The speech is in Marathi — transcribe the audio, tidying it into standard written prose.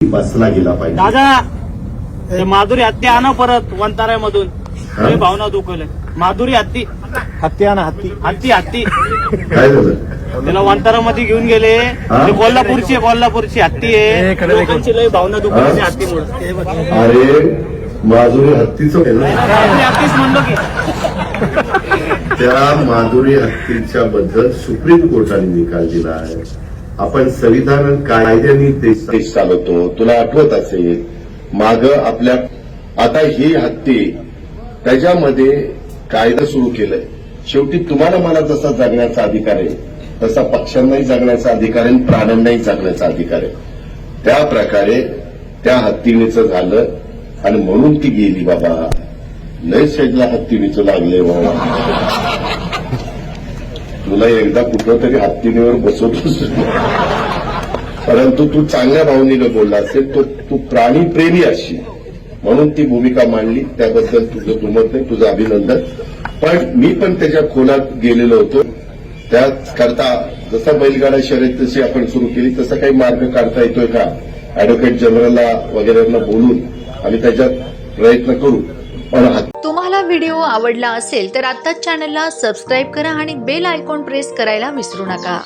बसला गेला पाहिजे. दादा ते माधुरी हत्ती आणा परत वंताऱ्यामधून. लय भावना दुखवले. माधुरी हत्ती हत्ती आणा हत्ती. हत्ती हत्ती काय झालं? त्याला वंतारामध्ये घेऊन गेले. ते कोल्हापूरची हत्ती आहे. लोकांची लय भावना दुखवली हत्तीमुळे. अरे माधुरी हत्तीचं हत्तीच म्हणलो की त्या माधुरी हत्तीच्या बद्दल सुप्रीम कोर्टाने निकाल दिला आहे. आपण संविधान कायद्याने देश चालवतो. तुला आठवत असेल माग आपल्या आता ही हत्ती त्याच्यामध्ये कायदा सुरू केलाय. शेवटी तुम्हाला मला जसा जगण्याचा अधिकार आहे तसा पक्ष्यांनाही जगण्याचा अधिकार आहे, प्राण्यांनाही जगण्याचा अधिकार आहे. त्या प्रकारे त्या हत्तीणीचं झालं आणि म्हणून ती गेली. बाबा लय शेजला हत्तीणीचं लागले बाबा. तुला एकदा कुठं तरी हत्तीणीवर बसवतोस, परंतु तू चांगल्या भावनेनं बोलला असेल तो तू प्राणीप्रेमी अशी म्हणून ती भूमिका मांडली. त्याबद्दल तुझं दुमत नाही, तुझं अभिनंदन. पण मी पण त्याच्या खोलात गेलेलो होतो. त्याकरता जसं बैलगाडा शर्यत जशी आपण सुरू केली तसा काही मार्ग काढता येतोय का अॅडव्होकेट जनरलला वगैरेंना बोलून आम्ही त्याच्यात प्रयत्न करू. पण तुम्हाला व्हिडिओ आवडला असेल तर आत्ताच चॅनलला सबस्क्राईब करा आणि बेल आयकॉन प्रेस करायला विसरू नका.